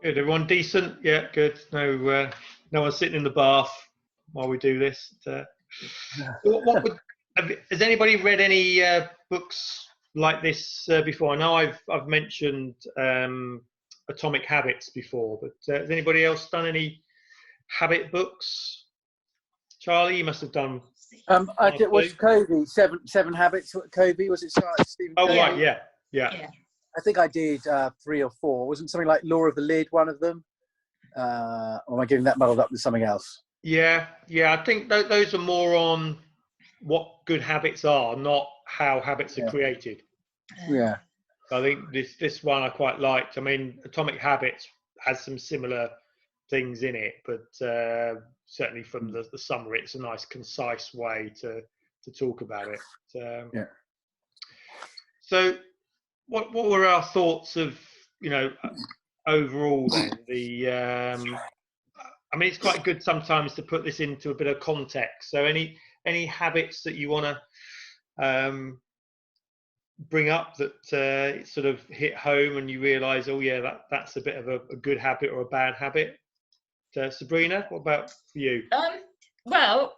Good. Everyone decent? Yeah, good. No one sitting in the bath while we do this. Has anybody read any books like this before? I know I've mentioned Atomic Habits before, but has anybody else done any habit books? Charlie, you must have done. I did. What's Covey? Seven Habits. Covey, was it? Stephen Oh, Covey? right, yeah. I think I did 3 or 4. Wasn't something like Law of the Lid one of them? Or am I getting that muddled up with something else? Yeah. I think those are more on what good habits are, not how habits are created. Yeah. I think this one I quite liked. I mean, Atomic Habits has some similar things in it, but certainly from the summary, it's a nice, concise way to talk about it. Yeah. So, what were our thoughts of, overall then? I mean, it's quite good sometimes to put this into a bit of context. So, any habits that you want to bring up that sort of hit home and you realise, oh yeah, that's a bit of a good habit or a bad habit? Sabrina, what about for you? Well,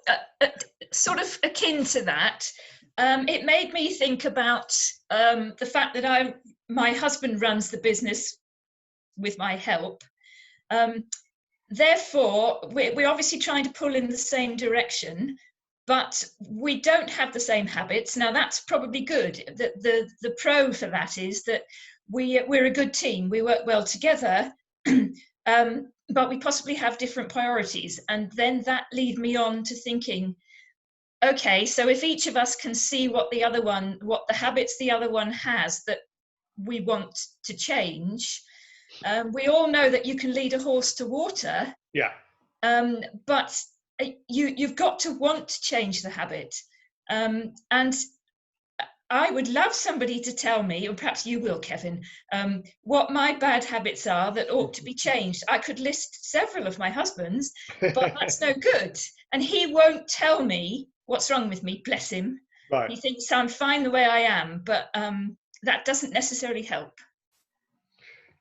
sort of akin to that, it made me think about the fact that my husband runs the business with my help. Therefore, we're obviously trying to pull in the same direction, but we don't have the same habits. Now, that's probably good. The pro for that is that we're a good team. We work well together, but we possibly have different priorities. And then that lead me on to thinking, okay, so if each of us can see what the habits the other one has that we want to change, we all know that you can lead a horse to water. Yeah. But you've got to want to change the habit. And I would love somebody to tell me, or perhaps you will, Kevin, what my bad habits are that ought to be changed. I could list several of my husband's, but that's no good. And he won't tell me what's wrong with me, bless him. Right. He thinks I'm fine the way I am, but that doesn't necessarily help.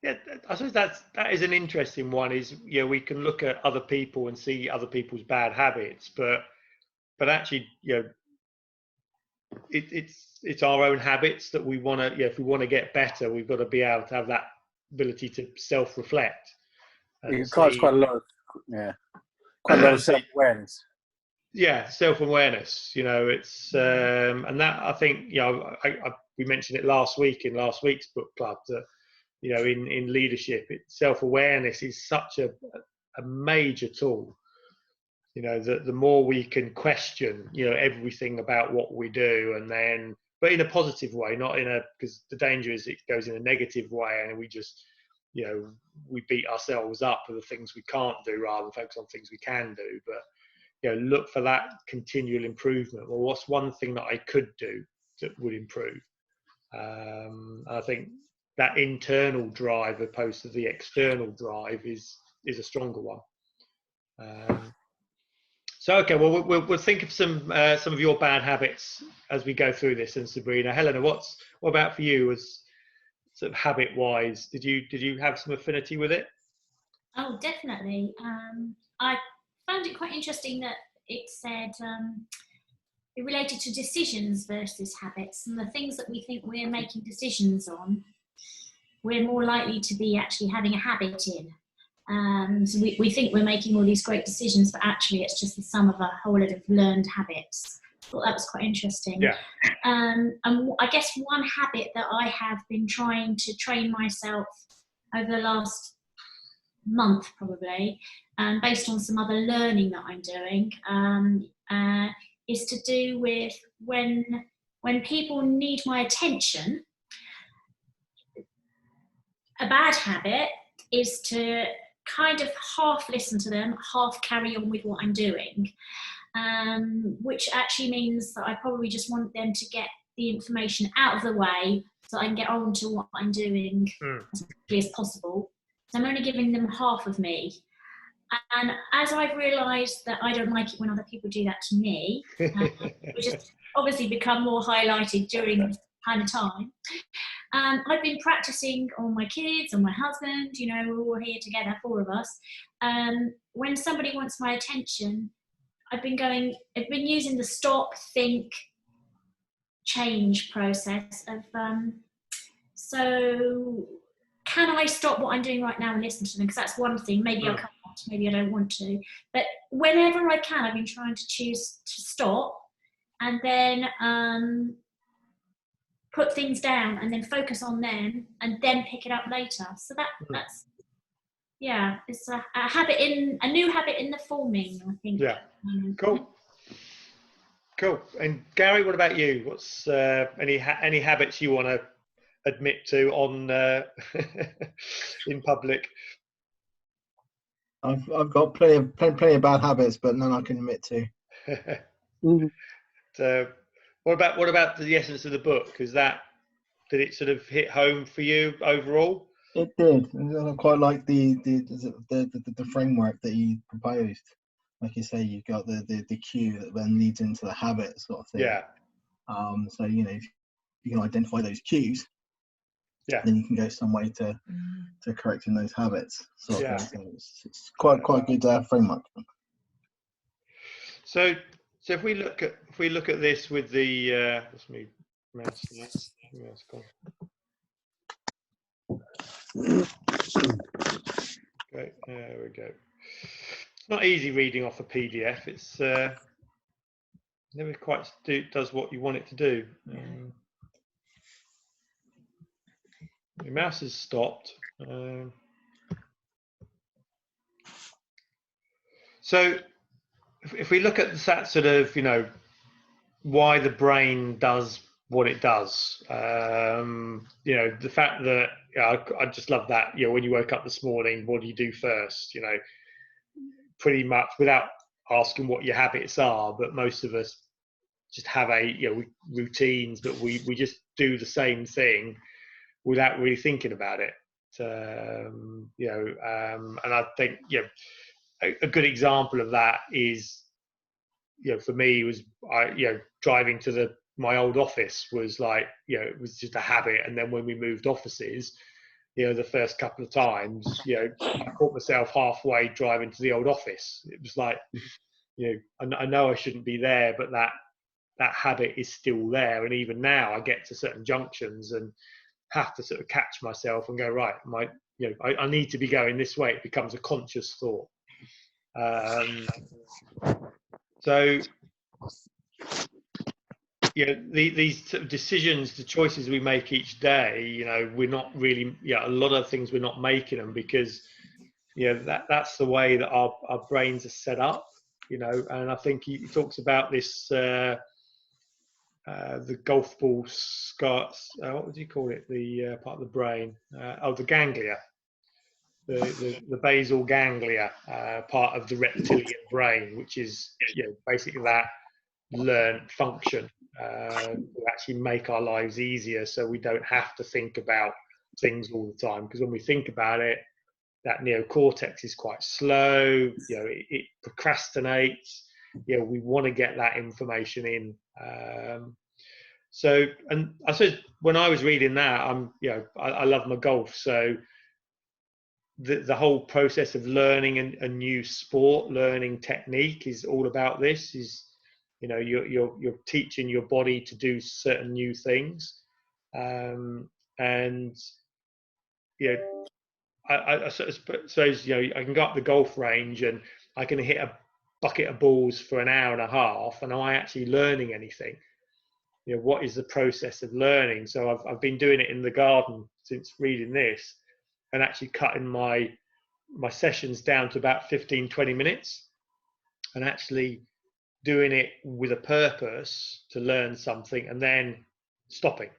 Yeah, I suppose that is an interesting one. Is we can look at other people and see other people's bad habits, but actually, it's our own habits that we want to. If we want to get better, we've got to be able to have that ability to self-reflect. It requires quite a lot of self-awareness. Yeah, self-awareness. It's and that I think we mentioned it last week in last week's book club that. In leadership, self-awareness is such a major tool. The more we can question, everything about what we do, but in a positive way, not because the danger is it goes in a negative way, and we just, we beat ourselves up for the things we can't do rather than focus on things we can do. But look for that continual improvement. Well, what's one thing that I could do that would improve? I think that internal drive opposed to the external drive is a stronger one. So okay, well we'll think of some of your bad habits as we go through this. And Sabrina, Helena, what about for you as sort of habit wise? Did you have some affinity with it? Oh, definitely. I found it quite interesting that it said it related to decisions versus habits, and the things that we think we're making decisions on, we're more likely to be actually having a habit in. So we think we're making all these great decisions, but actually it's just the sum of a whole lot of learned habits. I thought that was quite interesting. Yeah. And I guess one habit that I have been trying to train myself over the last month probably, based on some other learning that I'm doing, is to do with when people need my attention. A bad habit is to kind of half listen to them, half carry on with what I'm doing, which actually means that I probably just want them to get the information out of the way so I can get on to what I'm doing as quickly as possible. So I'm only giving them half of me. And as I've realised that I don't like it when other people do that to me, which has obviously become more highlighted during kind of time. I've been practicing on my kids, on my husband, you know, we're all here together, 4 of us. When somebody wants my attention, I've been using the stop, think, change process of, so can I stop what I'm doing right now and listen to them? Because that's one thing, maybe I can't, maybe I don't want to. But whenever I can, I've been trying to choose to stop and then put things down and then focus on them and then pick it up later. So that's yeah, it's a new habit in the forming, I think. Yeah. Cool. And Gary, what about you? What's any habits you want to admit to on in public? I've got plenty of bad habits, but none I can admit to. So, what about the essence of the book? Did it sort of hit home for you overall? It did. I quite like the framework that you proposed. Like you say, you've got the cue that then leads into the habit sort of thing. Yeah. So you know, if you can identify those cues, then you can go some way to correcting those habits. So it's quite a good framework. So if we look at this with the let's move mouse here. Mouse gone. Okay, there we go. It's not easy reading off a PDF. It's never quite does what you want it to do. The mouse has stopped. So if we look at that sort of, you know, why the brain does what it does, you know, the fact that I just love that, you know, when you woke up this morning, what do you do first? You know, pretty much without asking what your habits are, but most of us just have routines, but we just do the same thing without really thinking about it. You know, and I think, you know, a good example of that is, you know, for me was driving to my old office was like, you know, it was just a habit. And then when we moved offices, you know, the first couple of times, you know, I caught myself halfway driving to the old office. It was like, you know, I know I shouldn't be there, but that habit is still there. And even now I get to certain junctions and have to sort of catch myself and go, right, I need to be going this way. It becomes a conscious thought. So, you know, these sort of decisions, the choices we make each day, you know, we're not really, a lot of things we're not making them because, you know, that's the way that our brains are set up, you know. And I think he talks about this, the golf ball what would you call it? The part of the brain, the ganglia. The basal ganglia, part of the reptilian brain, which is, you know, basically that learned function to actually make our lives easier, so we don't have to think about things all the time. Because when we think about it, that neocortex is quite slow. You know, it procrastinates. You know, we want to get that information in. So, and I suppose when I was reading that, I love my golf, so. The whole process of learning a new sport, learning technique is all about this. Is, you know, you're teaching your body to do certain new things, and you know, I suppose, you know, I can go up the golf range and I can hit a bucket of balls for an hour and a half, and am I actually learning anything? You know, what is the process of learning? So I've been doing it in the garden since reading this. And actually cutting my sessions down to about 15-20 minutes and actually doing it with a purpose to learn something and then stopping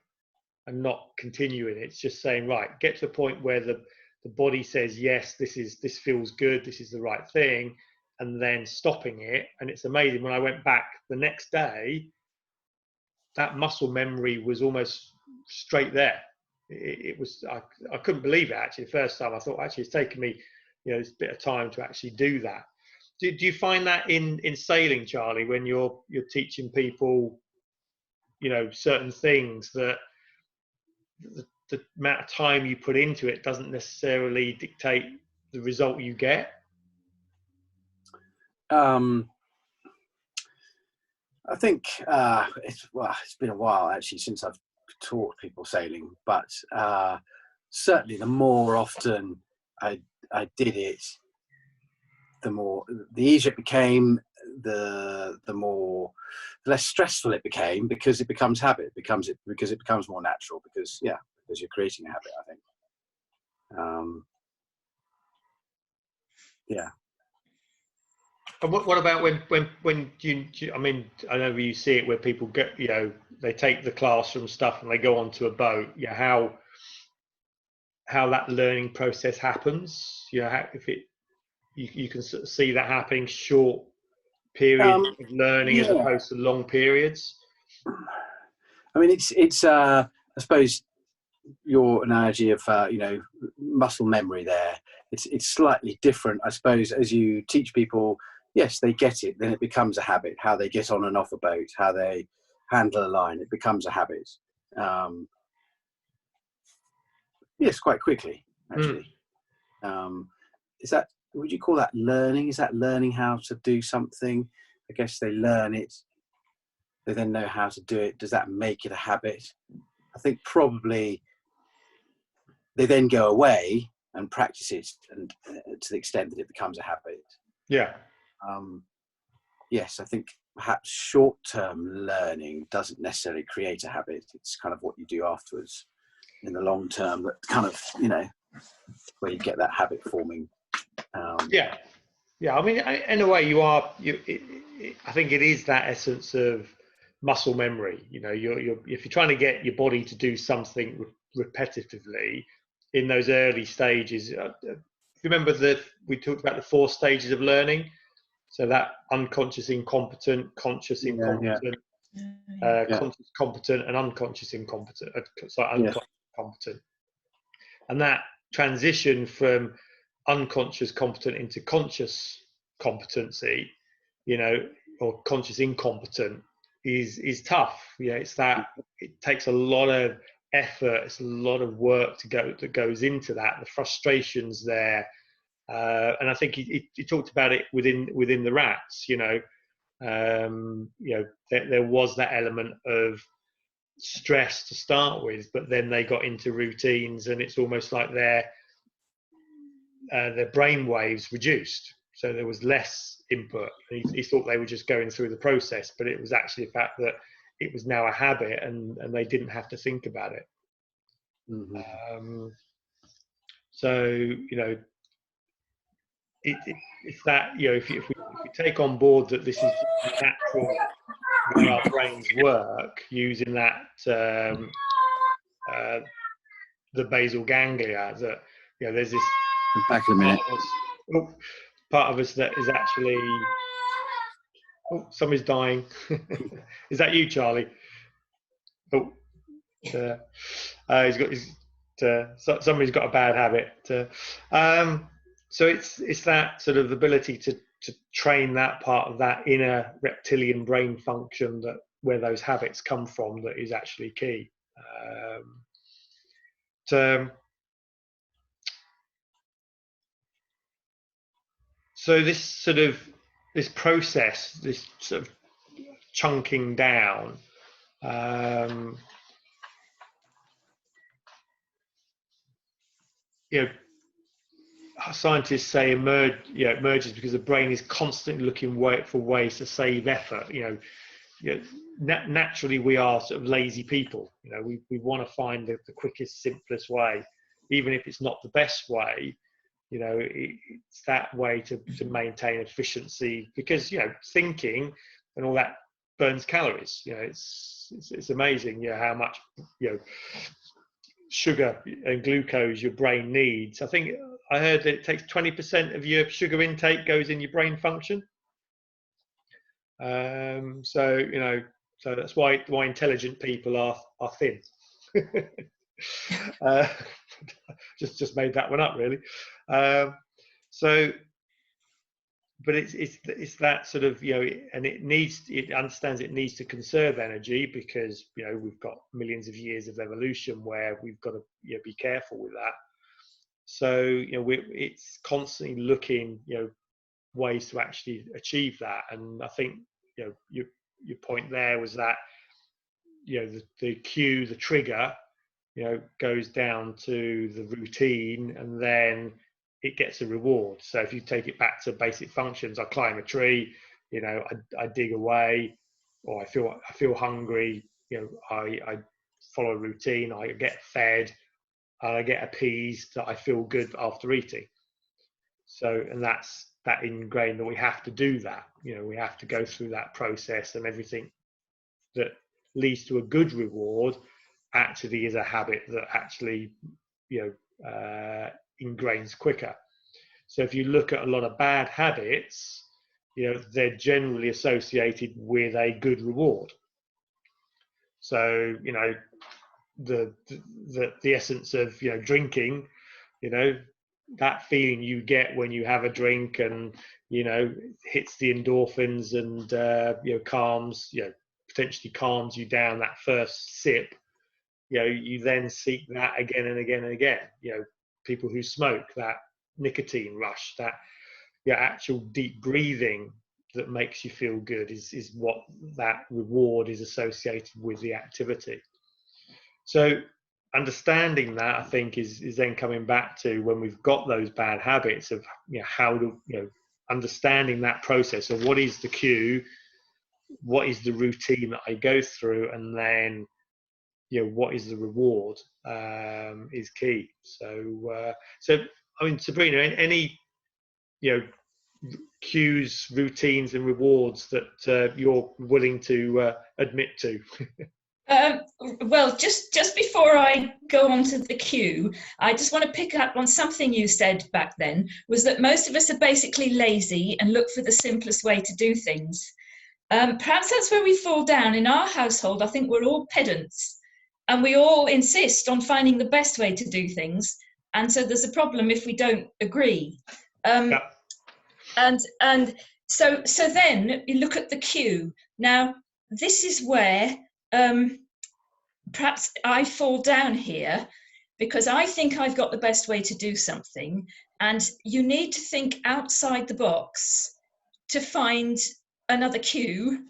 and not continuing. It's just saying, right, get to a point where the body says, yes, this feels good, this is the right thing, and then stopping it. And it's amazing, when I went back the next day, that muscle memory was almost straight there. It was, I couldn't believe it actually the first time. I thought, actually, it's taken me, you know, this bit of time to actually do that. Do you find that in sailing, Charlie, when you're teaching people, you know, certain things that the amount of time you put into it doesn't necessarily dictate the result you get? I think it's been a while actually since I've taught people sailing, but certainly the more often I did it, the easier it became, the less stressful it became, because it becomes habit, because it becomes more natural, because you're creating a habit, I think. And what about when you, I mean, I know you see it where people get, they take the classroom stuff and they go onto a boat. How that learning process happens. If you can sort of see that happening, short periods of learning as opposed to long periods. I mean, it's I suppose your analogy of muscle memory there. It's slightly different, I suppose, as you teach people. Yes, they get it, then it becomes a habit. How they get on and off a boat, how they handle a line, it becomes a habit. Yes, quite quickly, actually. Would you call that learning? Is that learning how to do something? I guess they learn it. They then know how to do it. Does that make it a habit? I think probably they then go away and practice it, and to the extent that it becomes a habit. Yeah. Yes, I think perhaps short-term learning doesn't necessarily create a habit. It's kind of what you do afterwards in the long term that kind of, where you get that habit forming. Yeah. I mean, in a way, I think it is that essence of muscle memory. If you're trying to get your body to do something repetitively in those early stages. If you remember we talked about the 4 stages of learning. So that unconscious incompetent, conscious incompetent, conscious competent, and unconscious incompetent. Unconscious competent. And that transition from unconscious competent into conscious competency, or conscious incompetent is tough. It's that it takes a lot of effort, it's a lot of work that goes into that. The frustrations there. And I think he talked about it within the rats. There was that element of stress to start with, but then they got into routines, and it's almost like their brain waves reduced, so there was less input. He thought they were just going through the process, but it was actually the fact that it was now a habit, and they didn't have to think about it. So it's that, if we take on board that this is natural way our brains work, using that the basal ganglia, that there's this back in a minute. Part of us that is actually somebody's dying. Is that you, Charlie? Somebody's got a bad habit. So it's that sort of ability to train that part of that inner reptilian brain function, that where those habits come from, that is actually key. So this process, this sort of chunking down, scientists say emerges because the brain is constantly looking for ways to save effort. Naturally we are sort of lazy people. We want to find the quickest, simplest way, even if it's not the best way. It's that way to maintain efficiency, because thinking and all that burns calories. It's amazing how much sugar and glucose your brain needs. I think I heard that it takes 20% of your sugar intake goes in your brain function. So that's why intelligent people are thin. Just made that one up, really. So but it's that sort of, you know, and it understands it needs to conserve energy, because, you know, we've got millions of years of evolution where we've got to, you know, be careful with that. So, you know, it's constantly looking, you know, ways to actually achieve that. And I think, you know, your point there was that, you know, the cue, the trigger, you know, goes down to the routine, and then it gets a reward. So if you take it back to basic functions, I climb a tree, you know, I dig away, or I feel hungry, you know, I follow a routine, I get fed, and I get appeased, that I feel good after eating. So, and that's that ingrained that we have to do that. You know, we have to go through that process, and everything that leads to a good reward actually is a habit that actually, you know, ingrains quicker. So if you look at a lot of bad habits, you know, they're generally associated with a good reward. So, you know, the essence of, you know, drinking, you know, that feeling you get when you have a drink, and, you know, hits the endorphins, and you know, calms, you know, potentially calms you down that first sip, you know, you then seek that again and again and again. You know, people who smoke, that nicotine rush, that, yeah, actual deep breathing that makes you feel good is what that reward is associated with the activity. So understanding that, I think, is then coming back to when we've got those bad habits of, you know, how to, you know, understanding that process of what is the cue, what is the routine that I go through, and then, you know, what is the reward, is key. So I mean, Sabrina, any, you know, cues, routines, and rewards that you're willing to admit to? Well, just before I go on to the cue, I just want to pick up on something you said back then, was that most of us are basically lazy and look for the simplest way to do things. Perhaps that's where we fall down. In our household, I think we're all pedants, and we all insist on finding the best way to do things. And so there's a problem if we don't agree. Yeah. And so then you look at the cue. Now, this is where perhaps I fall down here, because I think I've got the best way to do something, and you need to think outside the box to find another cue.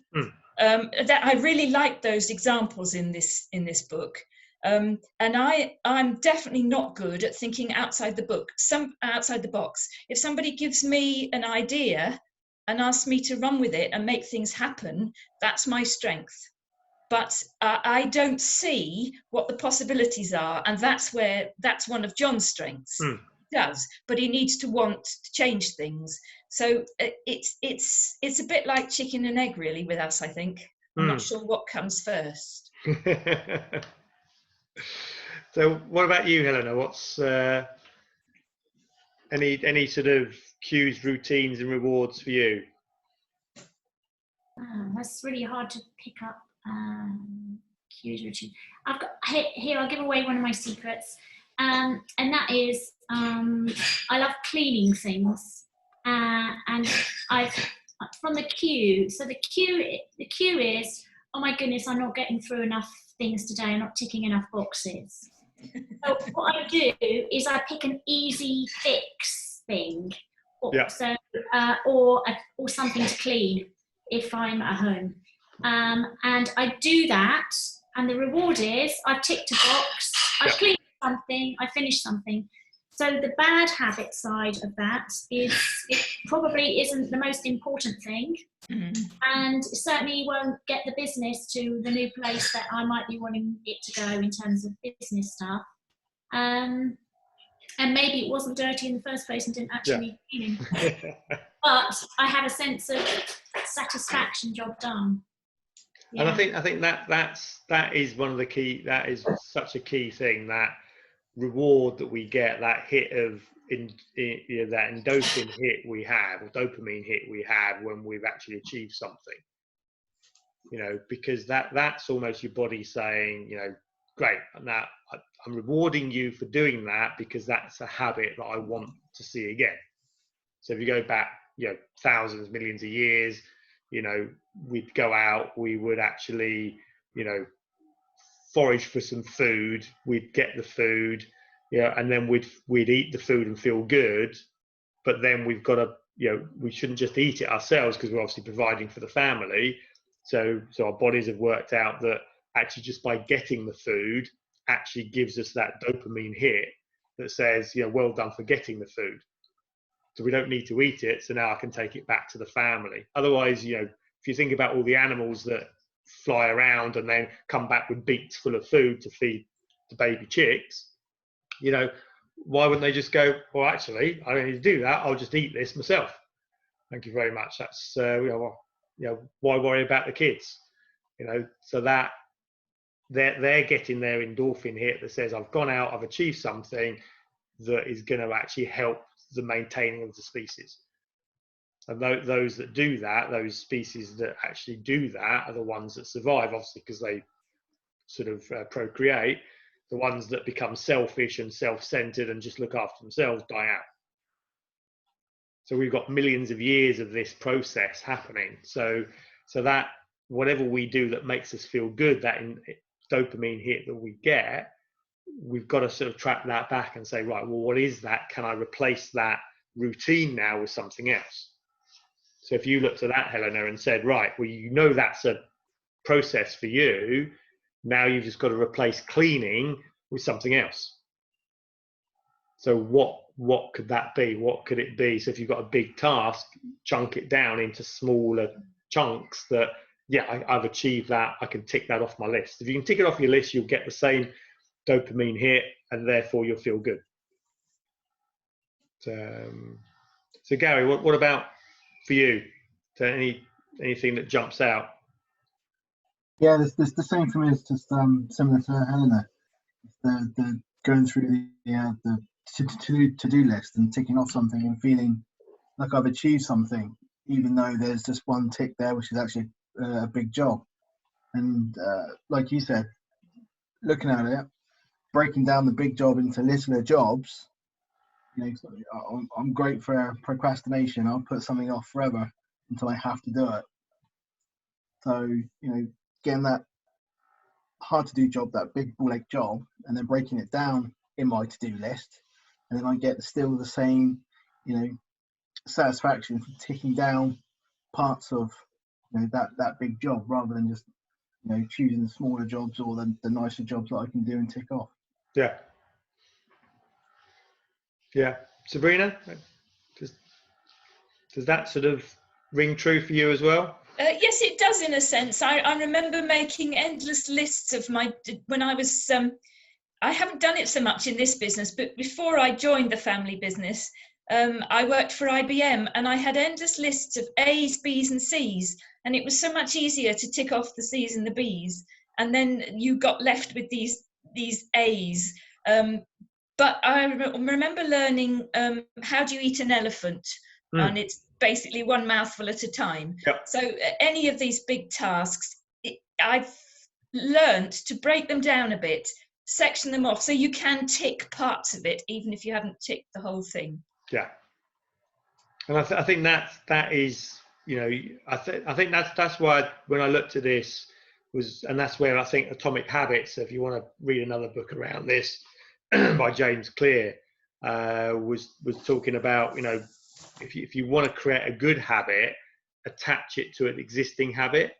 That I really like those examples in this book, and I'm definitely not good at thinking outside the box. If somebody gives me an idea and asks me to run with it and make things happen, that's my strength. But I don't see what the possibilities are, and that's one of John's strengths. He does, but he needs to want to change things. So it's a bit like chicken and egg, really, with us, I think. I'm not sure what comes first. So what about you, Helena? What's any sort of cues, routines, and rewards for you? That's really hard to pick up. Cues, routine. I've got here. I'll give away one of my secrets, and that is I love cleaning things, and I've from the cue. So the cue is, oh my goodness, I'm not getting through enough things today. I'm not ticking enough boxes. So what I do is I pick an easy fix thing, or something to clean if I'm at home. And I do that, and the reward is I've ticked a box, I've cleaned something, I finished something. So the bad habit side of that is it probably isn't the most important thing, and certainly won't get the business to the new place that I might be wanting it to go in terms of business stuff. And maybe it wasn't dirty in the first place and didn't actually need cleaning. But I have a sense of satisfaction, job done. Yeah. And I think that is one of the key. That is such a key thing. That reward that we get, that hit of that endorphin hit we have, or dopamine hit we have when we've actually achieved something. You know, because that's almost your body saying, you know, great. Now I'm rewarding you for doing that because that's a habit that I want to see again. So if you go back thousands, millions of years, we'd go out, we would actually, forage for some food, we'd get the food, and then we'd eat the food and feel good. But then we've got to, we shouldn't just eat it ourselves because we're obviously providing for the family. So our bodies have worked out that actually just by getting the food actually gives us that dopamine hit that says, well done for getting the food. So we don't need to eat it. So now I can take it back to the family. Otherwise, if you think about all the animals that fly around and then come back with beaks full of food to feed the baby chicks, why wouldn't they just go, well, actually, I don't need to do that. I'll just eat this myself. Thank you very much. That's, why worry about the kids? So that they're getting their endorphin hit that says, I've gone out, I've achieved something that is going to actually help the maintaining of the species. And those that do that, those species that actually do that are the ones that survive, obviously, because they sort of procreate. The ones that become selfish and self-centered and just look after themselves die out. So we've got millions of years of this process happening. So that whatever we do that makes us feel good, that dopamine hit that we get, we've got to sort of track that back and say, right, well, what is that? Can I replace that routine now with something else? So if you looked at that, Helena, and said, right, well, that's a process for you. Now you've just got to replace cleaning with something else. So what could that be? What could it be? So if you've got a big task, chunk it down into smaller chunks that, I've achieved that. I can tick that off my list. If you can tick it off your list, you'll get the same dopamine hit, and therefore you'll feel good. So Gary, what about for you? So anything that jumps out? Yeah, there's the same for me. It's just similar to Helena. The going through the to-do list and ticking off something and feeling like I've achieved something, even though there's just one tick there, which is actually a big job. And like you said, looking at it, breaking down the big job into littler jobs. I'm great for procrastination. I'll put something off forever until I have to do it. So, getting that hard to do job, that big ball ache job, and then breaking it down in my to-do list, and then I get still the same, satisfaction from ticking down parts of that big job, rather than just choosing the smaller jobs or the nicer jobs that I can do and tick off. Yeah. Sabrina, does that sort of ring true for you as well? Yes, it does in a sense. I remember making endless lists of when I was, I haven't done it so much in this business, but before I joined the family business, I worked for IBM, and I had endless lists of A's, B's and C's, and it was so much easier to tick off the C's and the B's, and then you got left with these A's. But I remember learning how do you eat an elephant, and it's basically one mouthful at a time. Yep. So any of these big tasks, I've learned to break them down a bit, section them off, so you can tick parts of it, even if you haven't ticked the whole thing. Yeah. And I think that is, I think that's why when I looked at this and that's where I think Atomic Habits, if you want to read another book around this by James Clear, was talking about, if you want to create a good habit, attach it to an existing habit.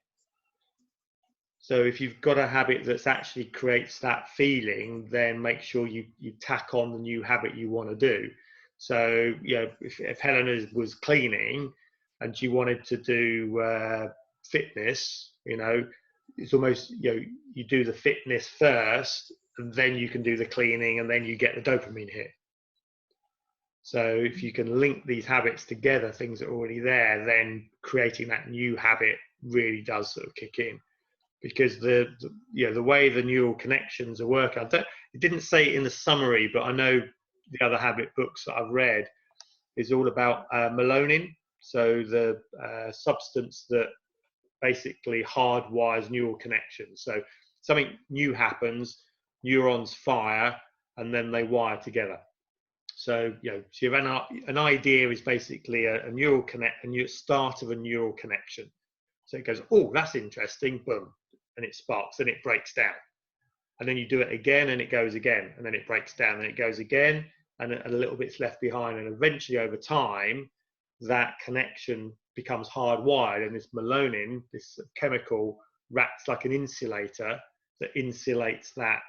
So if you've got a habit that actually creates that feeling, then make sure you tack on the new habit you want to do. So, if Helena was cleaning and she wanted to do fitness, it's almost, you do the fitness first, and then you can do the cleaning, and then you get the dopamine hit. So if you can link these habits together, things that are already there, then creating that new habit really does sort of kick in. Because the way the neural connections are working, it didn't say it in the summary, but I know the other habit books that I've read is all about melanin, so the substance that basically hardwires neural connections. So something new happens, neurons fire, and then they wire together. So, so you have an idea is basically a neural start of a neural connection. So it goes, oh, that's interesting, boom, and it sparks, and it breaks down. And then you do it again, and it goes again, and then it breaks down, and it goes again, and a little bit's left behind. And eventually, over time, that connection becomes hardwired, and this melanin, this chemical, acts like an insulator that insulates that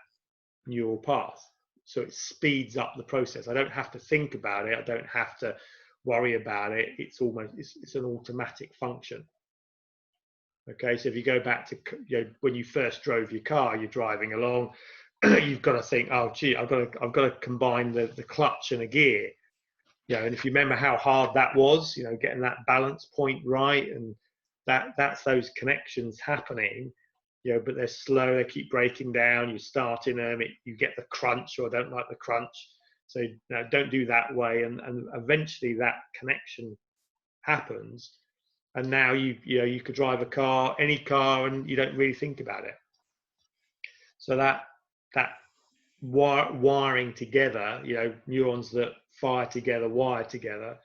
neural path. So it speeds up the process. I don't have to think about it. I don't have to worry about it. It's an automatic function. Okay, so if you go back to when you first drove your car, you're driving along, you've got to think, oh gee, I've got to combine the clutch and a gear. And if you remember how hard that was, getting that balance point right, and that's those connections happening, but they're slow, they keep breaking down, you're starting them, you get the crunch, or I don't like the crunch, so don't do that way, and eventually that connection happens, and now you could drive a car, any car, and you don't really think about it. So that wiring together, neurons that fire together, wire together,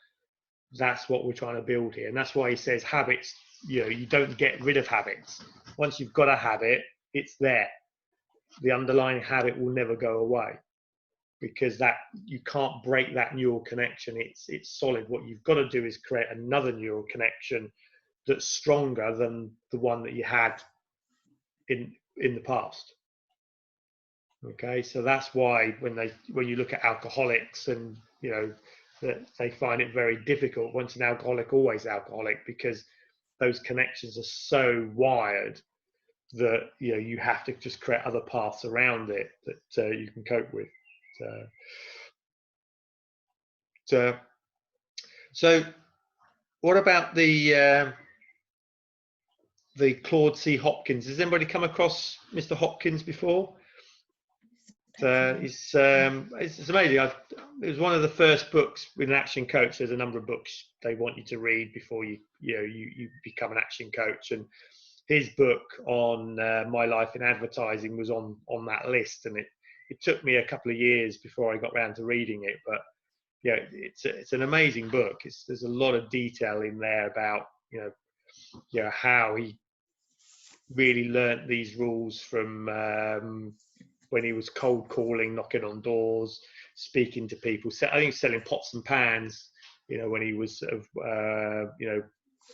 that's what we're trying to build here. And that's why he says habits, you don't get rid of habits. Once you've got a habit, it's there. The underlying habit will never go away, because that you can't break that neural connection. It's solid. What you've got to do is create another neural connection that's stronger than the one that you had in the past. Okay, so that's why when you look at alcoholics, and that they find it very difficult. Once an alcoholic, always alcoholic, because those connections are so wired that you have to just create other paths around it that you can cope with. So what about the Claude C. Hopkins? Has anybody come across Mr. Hopkins before? It's amazing. It was one of the first books with an action coach. There's a number of books they want you to read before you become an action coach, and his book on my life in advertising was on that list, and it took me a couple of years before I got around to reading it. But it's an amazing book. There's a lot of detail in there about how he really learnt these rules from when he was cold calling, knocking on doors, speaking to people. I think selling pots and pans, when he was sort of,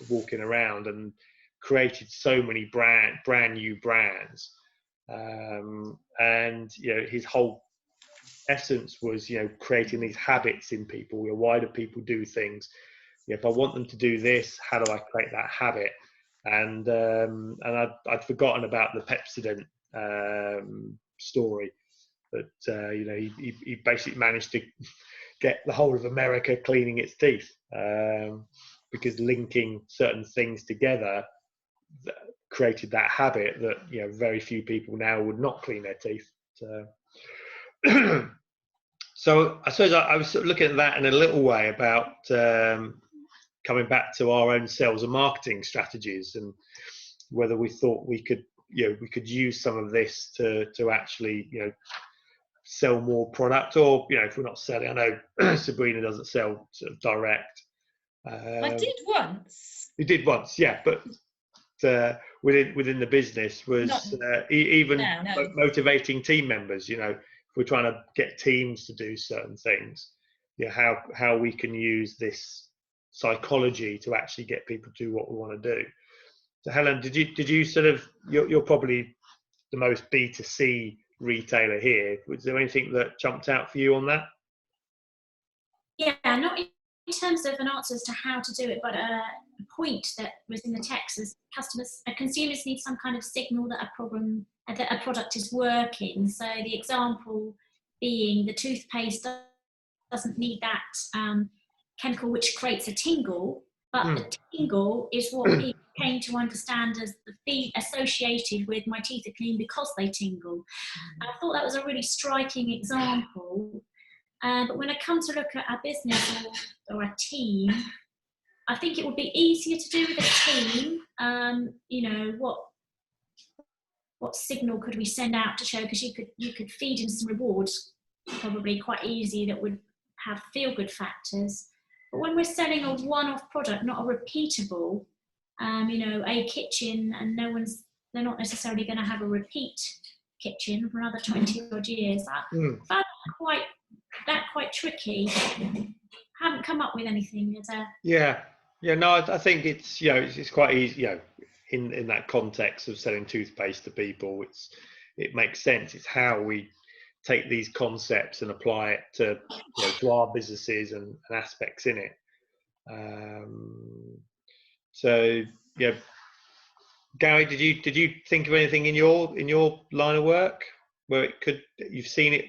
walking around, and created so many brand new brands. And his whole essence was, creating these habits in people. Why do people do things? If I want them to do this, how do I create that habit? And I'd forgotten about the Pepsodent story, but he basically managed to get the whole of America cleaning its teeth, because linking certain things together created that habit that very few people now would not clean their teeth. So I suppose I was sort of looking at that in a little way about coming back to our own sales and marketing strategies, and whether we thought we could use some of this to actually sell more product, or if we're not selling. I know Sabrina doesn't sell sort of direct. I did once. You did once, yeah, but within the business was even motivating team members. If we're trying to get teams to do certain things, how we can use this psychology to actually get people to do what we want to do. So Helen, did you sort of, you're probably the most B2C retailer here. Was there anything that jumped out for you on that? Yeah, not in terms of an answer as to how to do it, but a point that was in the text is consumers need some kind of signal that a product is working. So the example being the toothpaste doesn't need that chemical which creates a tingle, but the tingle is what we came to understand as the feel associated with my teeth are clean because they tingle. And I thought that was a really striking example. But when I come to look at a business or a team, I think it would be easier to do with a team. What signal could we send out to show? Because you could feed in some rewards, probably quite easy, that would have feel-good factors. But when we're selling a one-off product, not a repeatable, a kitchen, and they're not necessarily going to have a repeat kitchen for another 20 odd years. I found that quite tricky. Haven't come up with anything as a... No, I think it's it's quite easy, in that context of selling toothpaste to people. It makes sense. It's how we take these concepts and apply it to our businesses and aspects in it. Gary, did you think of anything in your line of work where you've seen it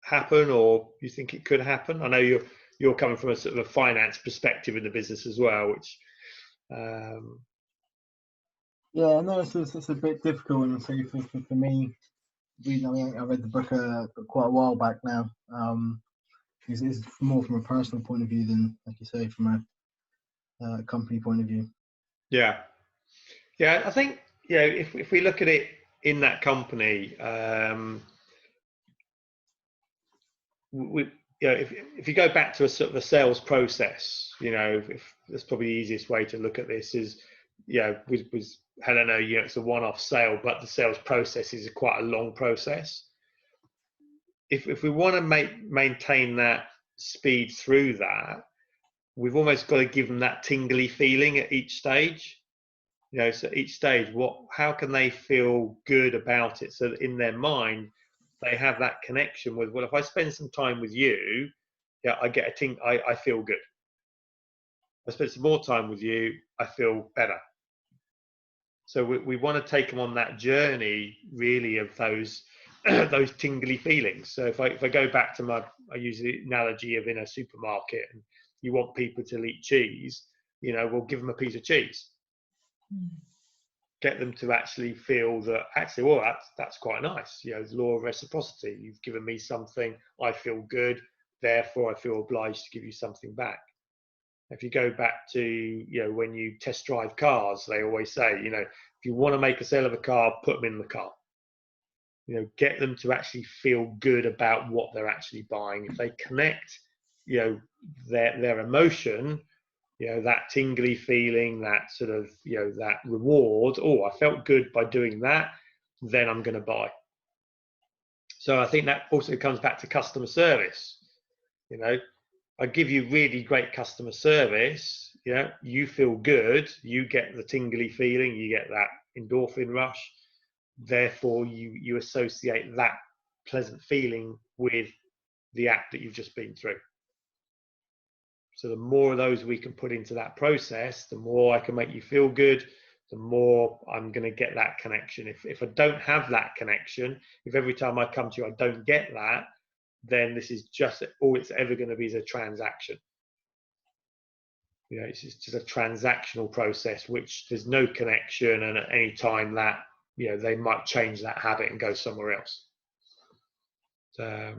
happen, or you think it could happen? I know you're coming from a sort of a finance perspective in the business as well, which yeah, no, it's a bit difficult, and so for me, I read the book quite a while back now. It's more from a personal point of view than, like you say, from a company point of view. Yeah, I think if we look at it in that company, if you go back to a sort of a sales process, if that's probably the easiest way to look at this is, with Helena, it's a one-off sale, but the sales process is quite a long process. If we want to maintain that speed through that, we've almost got to give them that tingly feeling at each stage. So each stage, how can they feel good about it, so that in their mind they have that connection with, well, if I spend some time with you, I get a ting. I feel good. If I spend some more time with you, I feel better. So we want to take them on that journey, really, of those those tingly feelings. So if I go back to I use the analogy of in a supermarket, and you want people to eat cheese, we'll give them a piece of cheese. Get them to actually feel that that's quite nice. The law of reciprocity. You've given me something, I feel good, therefore I feel obliged to give you something back. If you go back to when you test drive cars, they always say, if you want to make a sale of a car, put them in the car. Get them to actually feel good about what they're actually buying. If they connect their emotion, that tingly feeling, that sort of that reward, I felt good by doing that, then I'm going to buy. So I think that also comes back to customer service. I give you really great customer service, you feel good, you get the tingly feeling, you get that endorphin rush, therefore you associate that pleasant feeling with the act that you've just been through. So the more of those we can put into that process, the more I can make you feel good, the more I'm going to get that connection. If I don't have that connection, if every time I come to you I don't get that, then this is just all it's ever going to be is a transaction. It's just a transactional process, which there's no connection, and at any time that they might change that habit and go somewhere else. So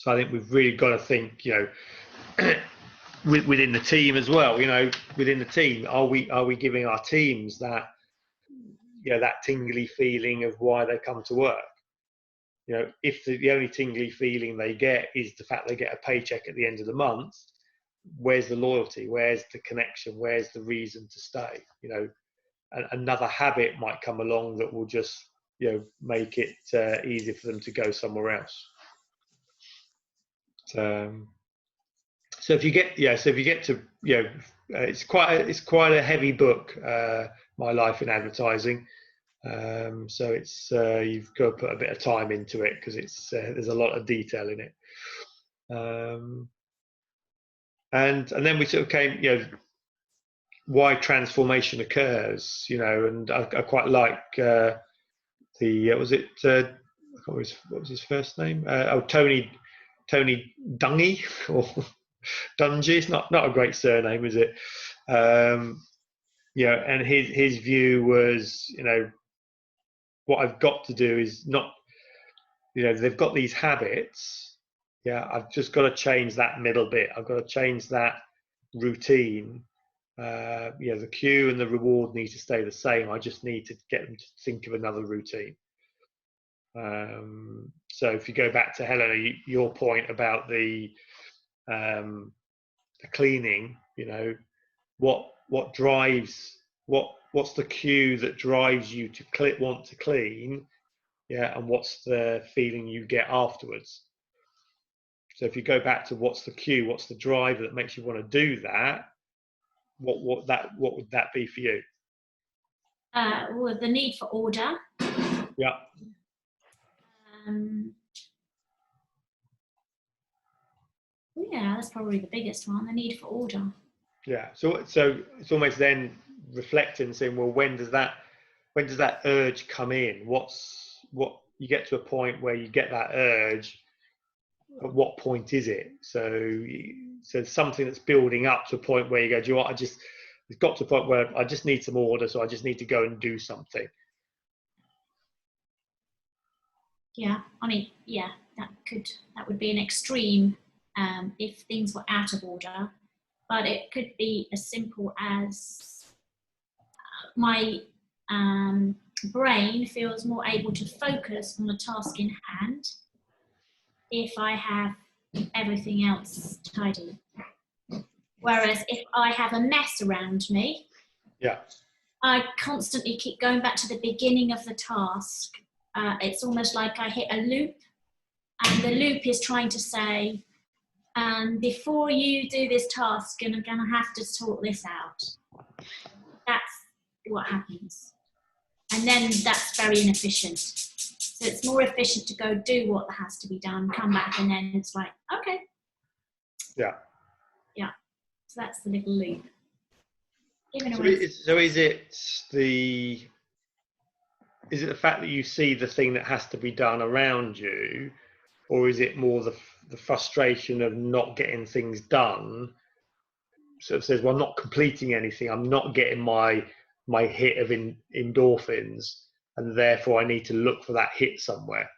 I think we've really got to think, within the team as well. Within the team, are we giving our teams that that tingly feeling of why they come to work? If the only tingly feeling they get is the fact they get a paycheck at the end of the month, where's the loyalty? Where's the connection? Where's the reason to stay? Another habit might come along that will just make it easier for them to go somewhere else. So if you get to it's quite a heavy book, My Life in Advertising. So it's you've got to put a bit of time into it, because it's there's a lot of detail in it. And then we sort of came, why transformation occurs, and I quite like what was his first name? Tony Dungy or Dungy. It's not a great surname, is it? And his view was, what I've got to do is not, they've got these habits. I've just got to change that middle bit. I've got to change that routine. The cue and the reward need to stay the same. I just need to get them to think of another routine. So if you go back to Helena, your point about the cleaning, what drives, what's the cue that drives you to want to clean, and what's the feeling you get afterwards. So if you go back to what's the cue, what's the driver that makes you want to do that, what would that be for you? Well, the need for order. Yeah. Yeah, that's probably the biggest one, the need for order. Yeah. So it's almost then reflecting, saying, well, when does that urge come in? What you get to a point where you get that urge. At what point is it? So something that's building up to a point where you go, do you know what? It's got to a point where I just need some order, so I just need to go and do something. Yeah, I mean, yeah, that would be an extreme if things were out of order, but it could be as simple as my brain feels more able to focus on the task in hand if I have everything else tidy. Whereas if I have a mess around me, I constantly keep going back to the beginning of the task. It's almost like I hit a loop, and the loop is trying to say, before you do this task, you're going to have to sort this out. That's what happens. And then that's very inefficient. So it's more efficient to go do what has to be done, come back, and then it's like, okay. Yeah. So that's the little loop. So is it the fact that you see the thing that has to be done around you, or is it more the frustration of not getting things done? So it says, well, I'm not completing anything. I'm not getting my hit of endorphins, and therefore I need to look for that hit somewhere,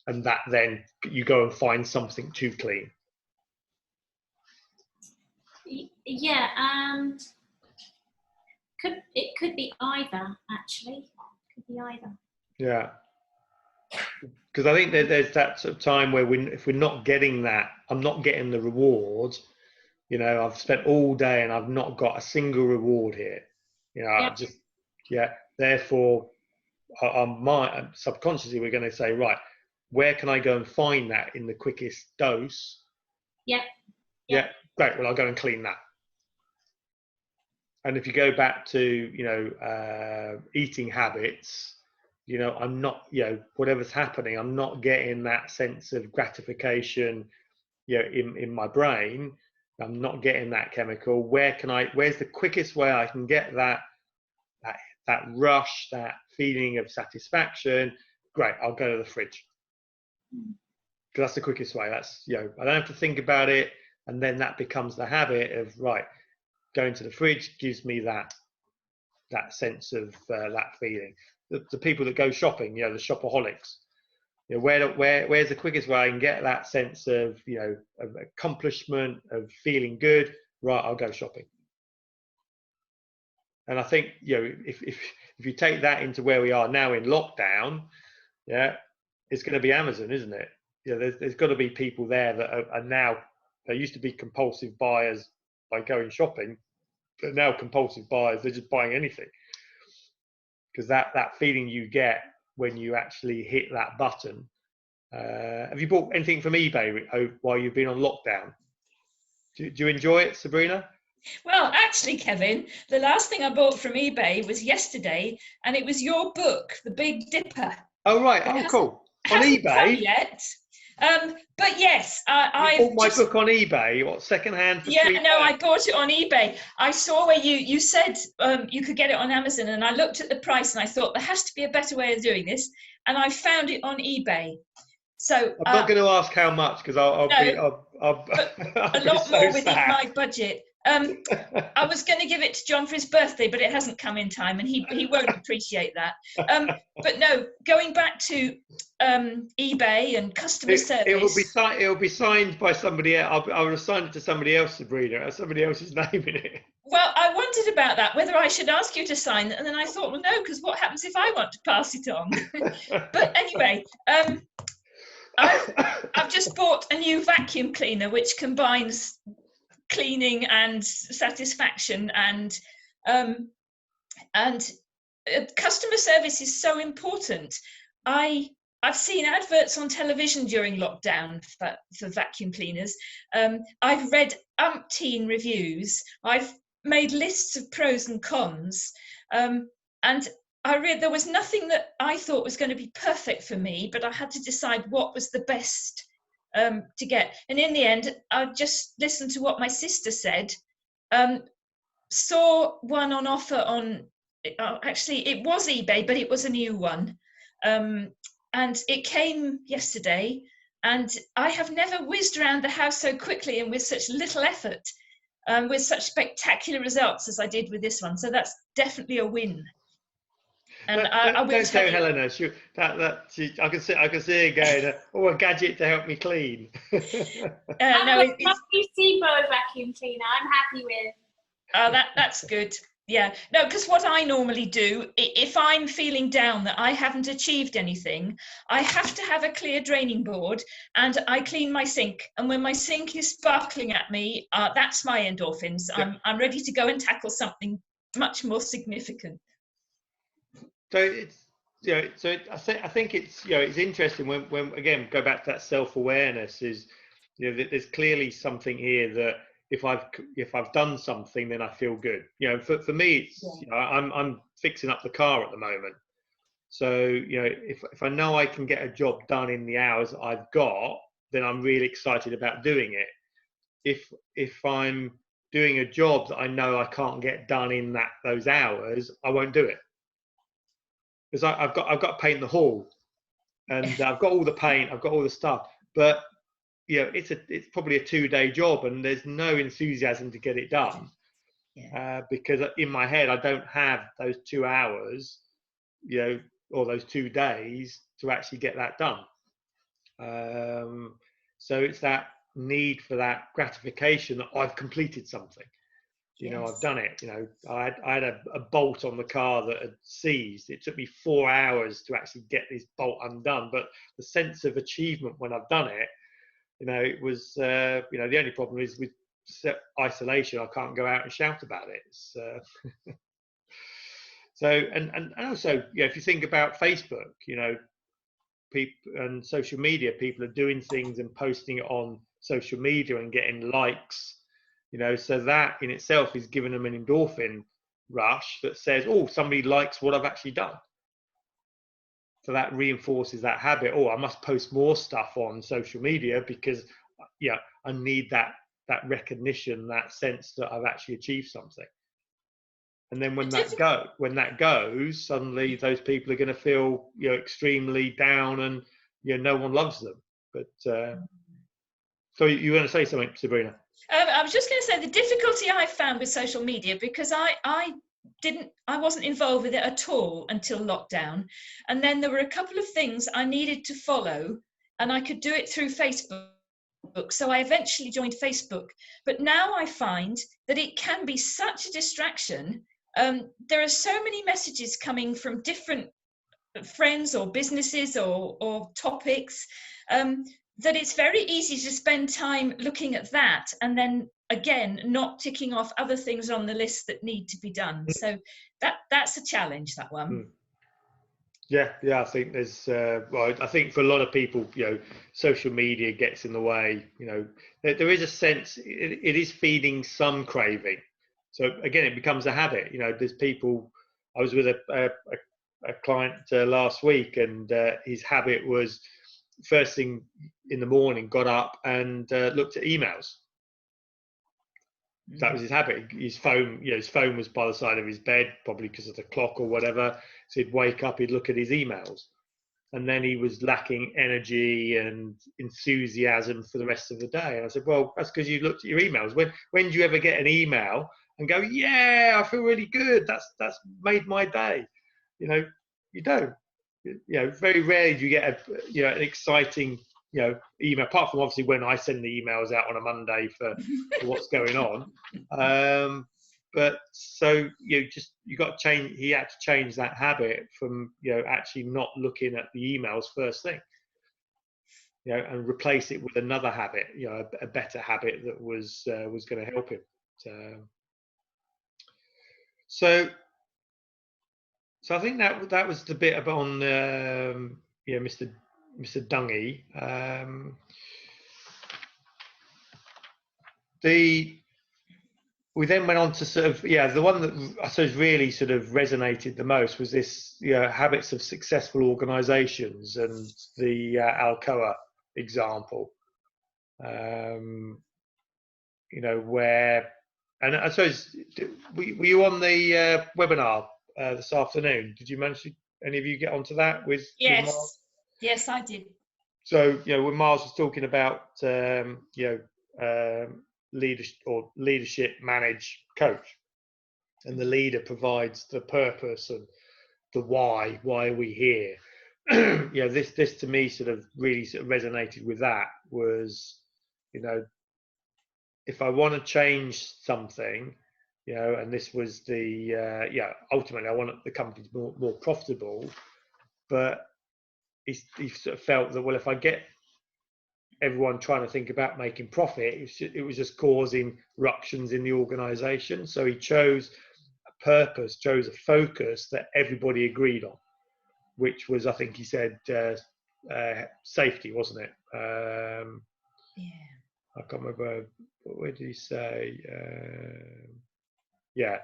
and that then you go and find something to clean. Yeah, it could be either, actually. It could be either. Yeah, because I think there's that sort of time where if we're not getting that, I'm not getting the reward. I've spent all day and I've not got a single reward here. Therefore, subconsciously we're going to say, right, where can I go and find that in the quickest dose? Yeah, great. Well, I'll go and clean that. And if you go back to eating habits, I'm not, whatever's happening, I'm not getting that sense of gratification in my brain. I'm not getting that chemical. Where's the quickest way I can get that rush, that feeling of satisfaction? Great, I'll go to the fridge. Because that's the quickest way. That's, I don't have to think about it. And then that becomes the habit of, right, going to the fridge gives me that sense of that feeling. The people that go shopping, the shopaholics, where's the quickest way I can get that sense of, of accomplishment, of feeling good? Right, I'll go shopping. And I think, if you take that into where we are now in lockdown, it's going to be Amazon, isn't it? There's got to be people there that are now, they used to be compulsive buyers by going shopping, but now compulsive buyers, they're just buying anything. Because that feeling you get when you actually hit that button. Have you bought anything from eBay while you've been on lockdown? Do you enjoy it, Sabrina? Well, actually, Kevin, the last thing I bought from eBay was yesterday, and it was your book, The Big Dipper. Oh, right. Cool. On eBay? Come yet. But yes, I bought my book on eBay. What, secondhand? I bought it on eBay. I saw where you said you could get it on Amazon, and I looked at the price and I thought there has to be a better way of doing this, and I found it on eBay. So I'm not going to ask how much, because I'll be a lot more within my budget. I was going to give it to John for his birthday, but it hasn't come in time, and he won't appreciate that. But no, going back to eBay and customer service. It will be signed by somebody else. I will assign it to somebody else, Sabrina. Somebody else's name in it. Well, I wondered about that, whether I should ask you to sign it, and then I thought, well, no, because what happens if I want to pass it on? But anyway. I've just bought a new vacuum cleaner which combines cleaning and satisfaction, and customer service is so important. I've seen adverts on television during lockdown for vacuum cleaners. I've read umpteen reviews. I've made lists of pros and cons, and I read there was nothing that I thought was going to be perfect for me, but I had to decide what was the best to get. And in the end, I just listened to what my sister said. Saw one on offer on, actually it was eBay, but it was a new one. And it came yesterday, and I have never whizzed around the house so quickly and with such little effort, with such spectacular results as I did with this one. So that's definitely a win. And I will don't tell tell you, Helena. I can see her going, "Oh, a gadget to help me clean." no, it's Seabow vacuum cleaner. I'm happy with. Oh, that's good. Yeah, no, because what I normally do, if I'm feeling down that I haven't achieved anything, I have to have a clear draining board, and I clean my sink. And when my sink is sparkling at me, that's my endorphins. Yeah. I'm ready to go and tackle something much more significant. So it's I think it's it's interesting when again go back to that self-awareness is there's clearly something here that if I've done something, then I feel good. For me, it's I'm fixing up the car at the moment. So if I know I can get a job done in the hours I've got, then I'm really excited about doing it. If I'm doing a job that I know I can't get done in those hours, I won't do it. Because I've got to paint the hall, and I've got all the paint, I've got all the stuff, but it's probably a 2-day job, and there's no enthusiasm to get it done, because in my head I don't have those 2 hours, or those 2 days to actually get that done. So it's that need for that gratification that I've completed something. I've done it. I had a bolt on the car that had seized. It took me 4 hours to actually get this bolt undone, but the sense of achievement when I've done it, it was, the only problem is with isolation, I can't go out and shout about it. So, and also, if you think about Facebook, people and social media, people are doing things and posting it on social media and getting likes. So that in itself is giving them an endorphin rush that says, oh, somebody likes what I've actually done. So that reinforces that habit. Oh, I must post more stuff on social media because, I need that recognition, that sense that I've actually achieved something. And then when that goes, suddenly those people are going to feel, extremely down, and no one loves them. But so you want to say something, Sabrina? I was just going to say the difficulty I found with social media, because I wasn't involved with it at all until lockdown, and then there were a couple of things I needed to follow, and I could do it through Facebook, so I eventually joined Facebook. But now I find that it can be such a distraction. There are so many messages coming from different friends or businesses or topics, that it's very easy to spend time looking at that and then again not ticking off other things on the list that need to be done. So that's a challenge, that one. Yeah, I think there's I think for a lot of people, social media gets in the way. There is a sense it is feeding some craving. So again, it becomes a habit. There's people. I was with a client last week, and his habit was first thing in the morning, got up and looked at emails. That was his habit. His phone was by the side of his bed, probably because of the clock or whatever. So he'd wake up, he'd look at his emails, and then he was lacking energy and enthusiasm for the rest of the day. And I said, well, that's because you looked at your emails. When do you ever get an email and go, yeah, I feel really good, that's made my day? You don't. Very rarely do you get an exciting email, apart from obviously when I send the emails out on a Monday for what's going on. But so you got to change. He had to change that habit from actually not looking at the emails first thing. you know, and replace it with another habit, you know, a better habit that was going to help him. So I think that was the bit on yeah, Mr. Duhigg. We then went on to sort of, yeah, the one that I suppose really sort of resonated the most was this, you know, habits of successful organisations, and the Alcoa example. You know, where, and I suppose, were you on the webinar this afternoon? Did you manage to, any of you get onto that with Mars? Yes, I did. So, you know, when Mars was talking about, you know, leadership, manage, coach, and the leader provides the purpose and the why are we here. You know, this to me sort of really sort of resonated with that. Was, you know, if I want to change something, you know, and this was the yeah, ultimately I want the company to be more profitable, but he sort of felt that, well, if I get everyone trying to think about making profit, it was just causing ruptions in the organization. So he chose a purpose, chose a focus that everybody agreed on, which was, I think he said, safety, wasn't it? Yeah. I can't remember, what did he say? Yeah.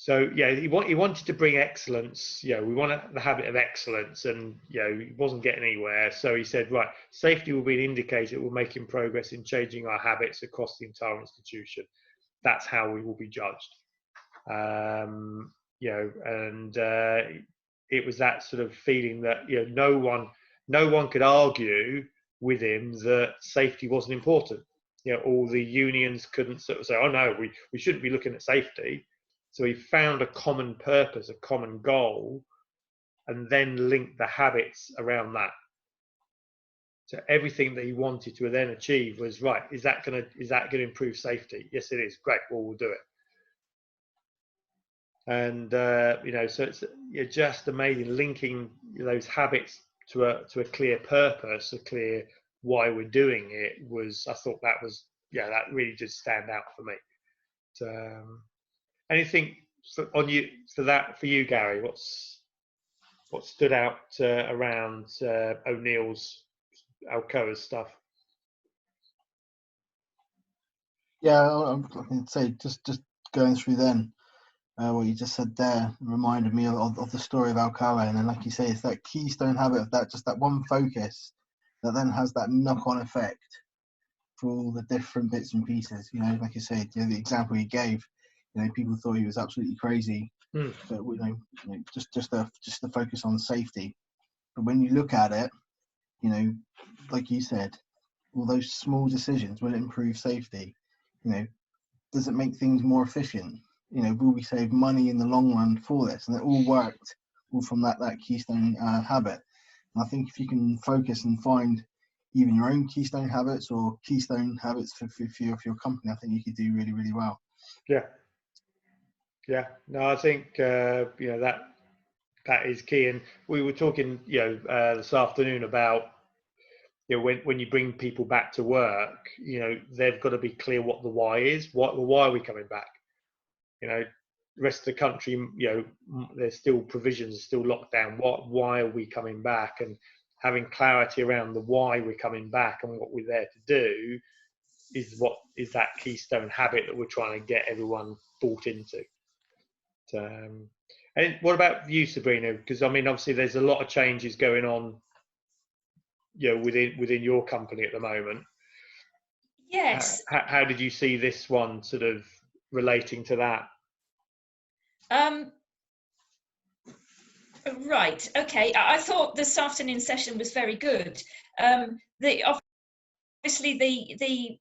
So yeah, he wanted to bring excellence. You know, we want the habit of excellence, and you know, he wasn't getting anywhere. So he said, right, safety will be an indicator. We're making progress in changing our habits across the entire institution. That's how we will be judged. You know, and it was that sort of feeling that, you know, no one could argue with him that safety wasn't important. You know, all the unions couldn't sort of say, oh no, we shouldn't be looking at safety. So he found a common purpose, a common goal, and then linked the habits around that. So everything that he wanted to then achieve was, right, is that going to improve safety? Yes, it is. Great. Well, we'll do it. And you know, so it's just amazing linking those habits to a clear purpose, a clear why we're doing it. I thought that was, yeah, that really did stand out for me. So, anything for you, Gary? What stood out around O'Neill's Alcoa's stuff? Yeah, I can say just going through then what you just said there reminded me of the story of Alcoa, and then, like you say, it's that keystone habit of that, just that one focus that then has that knock-on effect for all the different bits and pieces. You know, like you said, you know, the example he gave, you know, people thought he was absolutely crazy, but you know, just the focus on safety. But when you look at it, you know, like you said, all those small decisions will improve safety. You know, does it make things more efficient? You know, will we save money in the long run for this? And it all worked all from that keystone habit. And I think if you can focus and find even your own keystone habits or keystone habits for your company, I think you could do really, really well. Yeah. No, I think you know, that is key. And we were talking, you know, this afternoon about, you know, when you bring people back to work, you know, they've got to be clear what the why is. Why are we coming back? You know, the rest of the country, you know, there's still provisions, still locked down. Why are we coming back? And having clarity around the why we're coming back and what we're there to do is that keystone habit that we're trying to get everyone bought into. And what about you, Sabrina? Because I mean, obviously, there's a lot of changes going on, you know, within your company at the moment. Yes. How did you see this one sort of relating to that? Right. Okay. I thought this afternoon session was very good. Obviously,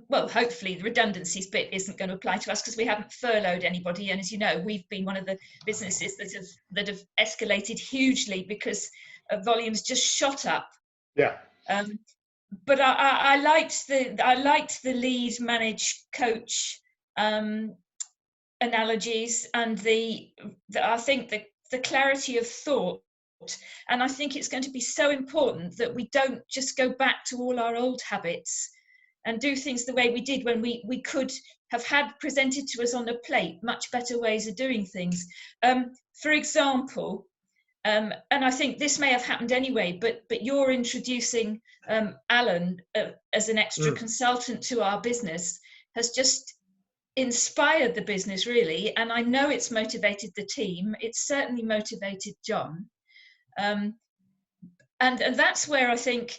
well, hopefully the redundancies bit isn't going to apply to us because we haven't furloughed anybody. And as you know, we've been one of the businesses that have escalated hugely because volumes just shot up. Yeah. But I liked the lead, manage, coach analogies, and I think the clarity of thought And I think it's going to be so important that we don't just go back to all our old habits and do things the way we did when we could have had presented to us on a plate much better ways of doing things. For example, and I think this may have happened anyway, but you're introducing Alan as an extra consultant to our business has just inspired the business, really. And I know it's motivated the team. It's certainly motivated John. And that's where I think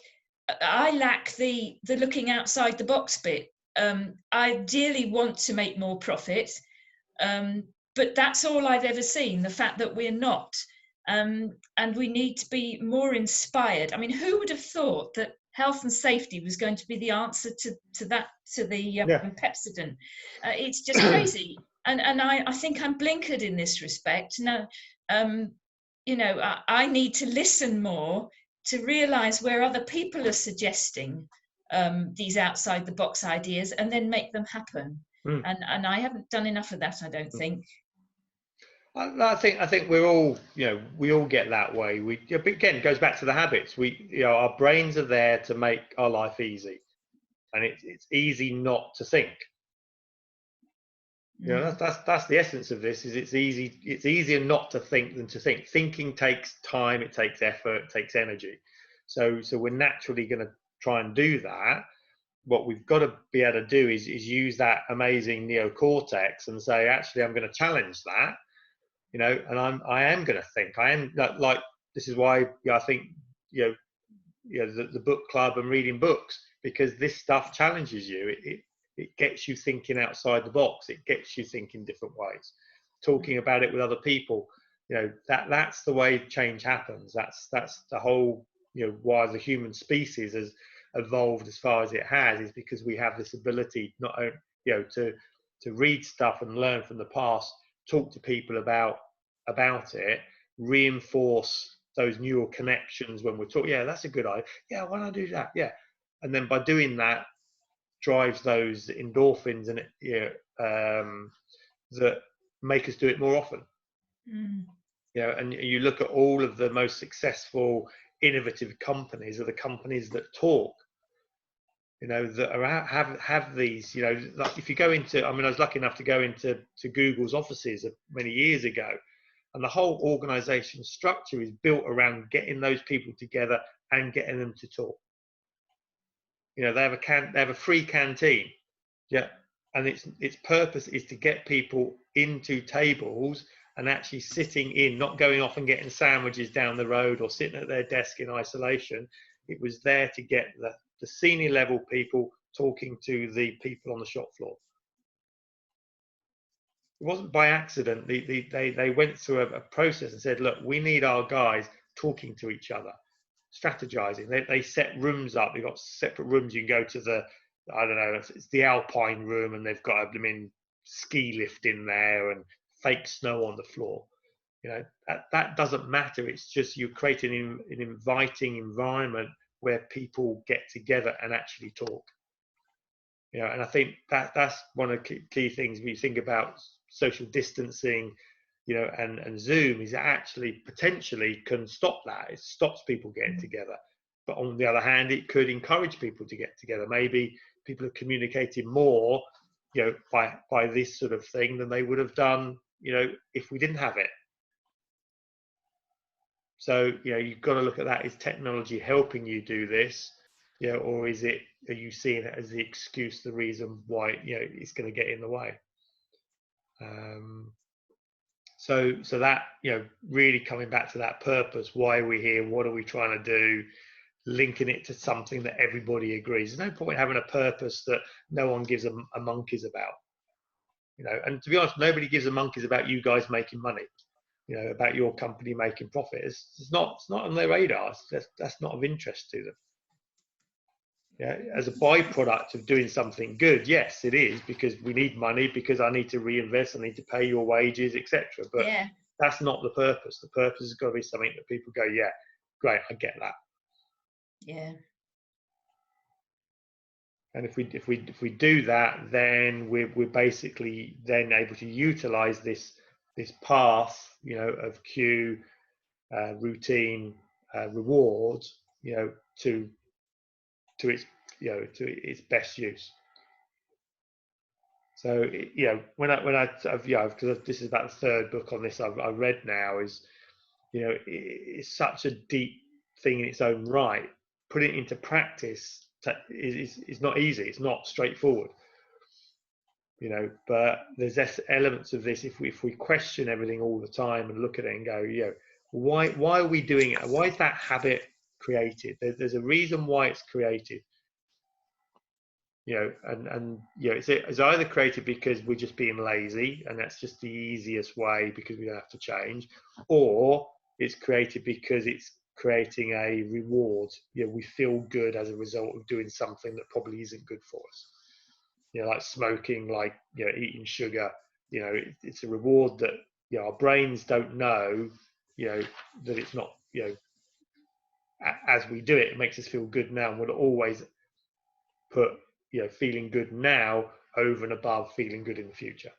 I lack the looking outside the box bit. I ideally want to make more profit, but that's all I've ever seen, the fact that we're not. And we need to be more inspired. I mean, who would have thought that health and safety was going to be the answer to the Pepsodent? It's just crazy. And I think I'm blinkered in this respect. Now, you know, I need to listen more to realize where other people are suggesting these outside the box ideas and then make them happen. And I haven't done enough of that, I don't think. I think we're all, you know, we all get that way. Again, it goes back to the habits. You know, our brains are there to make our life easy, and it's easy not to think. You know, that's the essence of this. Is it's easier not to think than to think. Thinking takes time, it takes effort, it takes energy. So we're naturally going to try and do that. What we've got to be able to do is use that amazing neocortex and say, actually, I'm going to challenge that. You know, and I am going to think. I am like this is why I think the book club and reading books, because this stuff challenges you. It gets you thinking outside the box. It gets you thinking different ways. Talking about it with other people, you know, that's the way change happens. That's the whole, you know, why the human species has evolved as far as it has, is because we have this ability not only, you know, to read stuff and learn from the past, talk to people about it, reinforce those neural connections when we're talking. Yeah, that's a good idea. Yeah, why don't I do that? Yeah, and then by doing that, drives those endorphins and that make us do it more often. You know, and you look at all of the most successful, innovative companies are the companies that talk. You know, that are have these. You know, like if you go into, I mean, I was lucky enough to go into Google's offices many years ago, and the whole organization structure is built around getting those people together and getting them to talk. You know, they have a free canteen, yeah, and its purpose is to get people into tables and actually sitting in, not going off and getting sandwiches down the road or sitting at their desk in isolation. It was there to get the senior level people talking to the people on the shop floor. It wasn't by accident. They went through a process and said, look, we need our guys talking to each other, strategizing. They set rooms up. They've got separate rooms. You can go to I don't know, it's the Alpine room, and they've got a ski lift in there and fake snow on the floor. You know, that doesn't matter. It's just you're creating an inviting environment where people get together and actually talk. You know, and I think that's one of the key things when you think about social distancing, you know, and Zoom, is it actually potentially can stop that. It stops people getting together. But on the other hand, it could encourage people to get together. Maybe people are communicating more, you know, by this sort of thing than they would have done, you know, if we didn't have it. So, you know, you've got to look at that. Is technology helping you do this? You know, or are you seeing it as the excuse, the reason why, you know, it's going to get in the way? So that, you know, really coming back to that purpose, why are we here? What are we trying to do? Linking it to something that everybody agrees. There's no point having a purpose that no one gives a monkey's about. You know, and to be honest, nobody gives a monkey's about you guys making money. You know, about your company making profit. It's not on their radar. That's not of interest to them. Yeah, as a byproduct of doing something good, yes, it is, because we need money, because I need to reinvest, I need to pay your wages, etc. But that's not the purpose. The purpose has got to be something that people go, yeah, great, I get that. Yeah. And if we do that, then we're basically then able to utilize this path, you know, of Q, routine reward, to its to its best use. So because this is about the third book on this I've read now, is it's such a deep thing in its own right. Putting it into practice is not easy. It's not straightforward. But there's elements of this. If we question everything all the time and look at it and go, why are we doing it? Why is that habit created? There's a reason why it's created. It's either created because we're just being lazy and that's just the easiest way because we don't have to change, or it's created because it's creating a reward. We feel good as a result of doing something that probably isn't good for us. Like smoking, like eating sugar. It's a reward that our brains don't know. That it's not. As we do it, it makes us feel good now, and we'll always put feeling good now over and above feeling good in the future.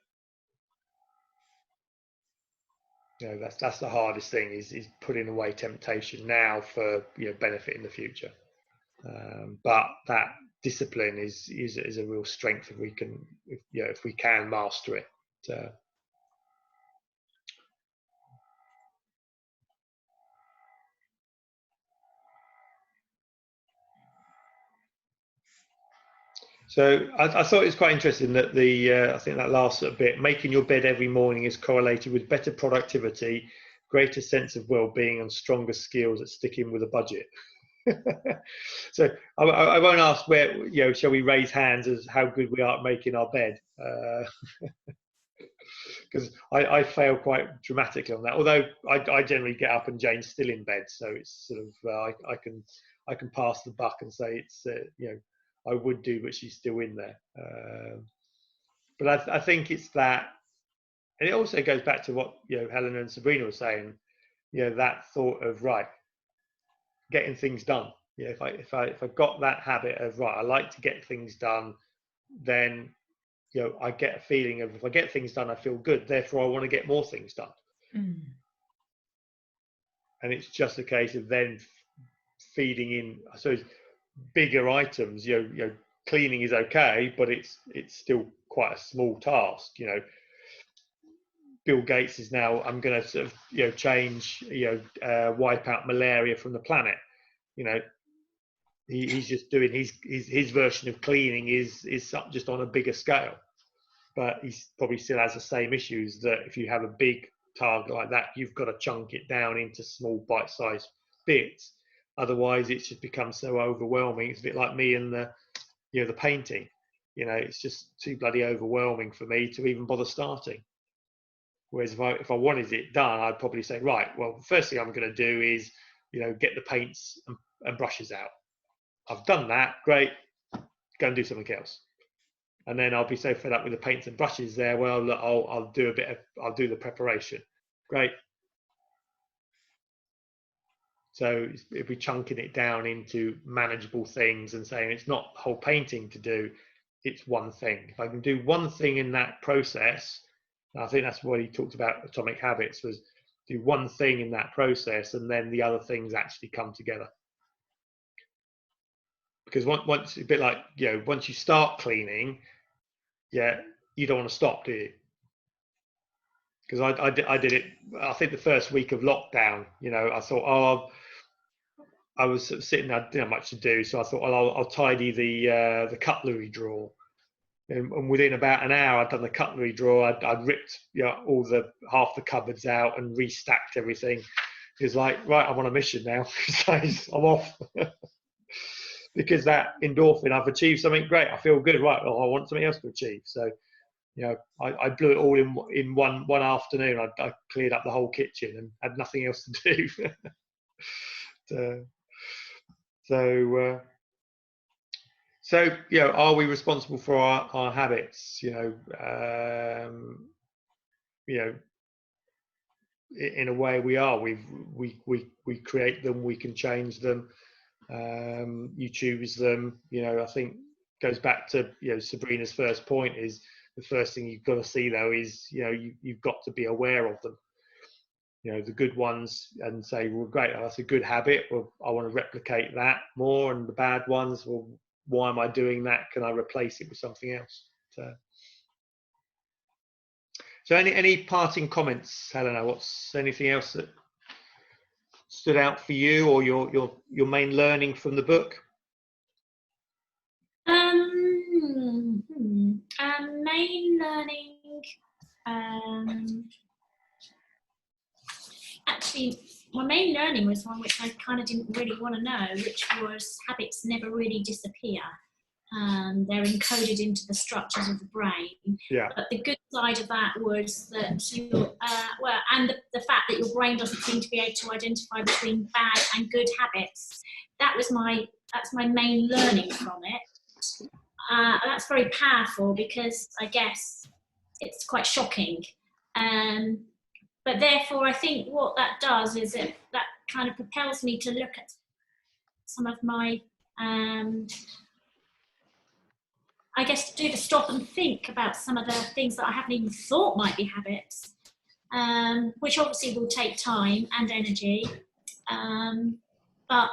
That's the hardest thing is putting away temptation now for benefit in the future. But that discipline is a real strength if we can master it. So I thought it was quite interesting that I think that last bit, making your bed every morning is correlated with better productivity, greater sense of well-being, and stronger skills at sticking with a budget. So I won't ask where, shall we raise hands as how good we are at making our bed? Because I fail quite dramatically on that. Although I generally get up and Jane's still in bed, so it's sort of I can pass the buck and say it's I would do, but she's still in there. But I think it's that, and it also goes back to what Helena and Sabrina were saying. That thought of getting things done. If I got that habit of I like to get things done, then I get a feeling of if I get things done, I feel good. Therefore, I want to get more things done. Mm. And it's just a case of then feeding in, I suppose, bigger items. Cleaning is okay, but it's still quite a small task. Bill Gates is now, I'm going to sort of change, wipe out malaria from the planet. He's just doing his version of cleaning is just on a bigger scale, but he probably still has the same issues that if you have a big target like that, you've got to chunk it down into small bite-sized bits. Otherwise, it's just become so overwhelming. It's a bit like me and the painting. It's just too bloody overwhelming for me to even bother starting. Whereas if I wanted it done, I'd probably say, right, well, the first thing I'm going to do is, get the paints and brushes out. I've done that, great, go and do something else. And then I'll be so fed up with the paints and brushes there, well, look, I'll do the preparation. Great. So if we're chunking it down into manageable things and saying it's not the whole painting to do, it's one thing. If I can do one thing in that process, I think that's what he talked about atomic habits, was do one thing in that process and then the other things actually come together. Because once a bit like, once you start cleaning, you don't want to stop, do you? Because I did it, I think the first week of lockdown, I thought, I was sort of sitting there, I didn't have much to do, so I thought, well, I'll tidy the cutlery drawer. And within about an hour, I'd done the cutlery drawer. I'd ripped all half the cupboards out and restacked everything. It was like, right, I'm on a mission now. I'm off. Because that endorphin, I've achieved something great. I feel good. Right, well, I want something else to achieve. So, I blew it all in one afternoon. I cleared up the whole kitchen and had nothing else to do. So, are we responsible for our habits? In a way, we are. We create them. We can change them. You choose them. I think goes back to Sabrina's first point is the first thing you've got to see though is you've got to be aware of them. you know, the good ones and say, well, great, that's a good habit, or I want to replicate that more. And the bad ones, well, why am I doing that? Can I replace it with something else? So any parting comments, Helena? What's anything else that stood out for you, or your main learning from the book? Main learning. Actually, my main learning was one which I kind of didn't really want to know, which was habits never really disappear. They're encoded into the structures of the brain. Yeah. But the good side of that was that and the fact that your brain doesn't seem to be able to identify between bad and good habits. That's my main learning from it. That's very powerful, because I guess it's quite shocking. But therefore, I think what that does is that kind of propels me to look at some of my, I guess, to stop and think about some of the things that I haven't even thought might be habits, which obviously will take time and energy, but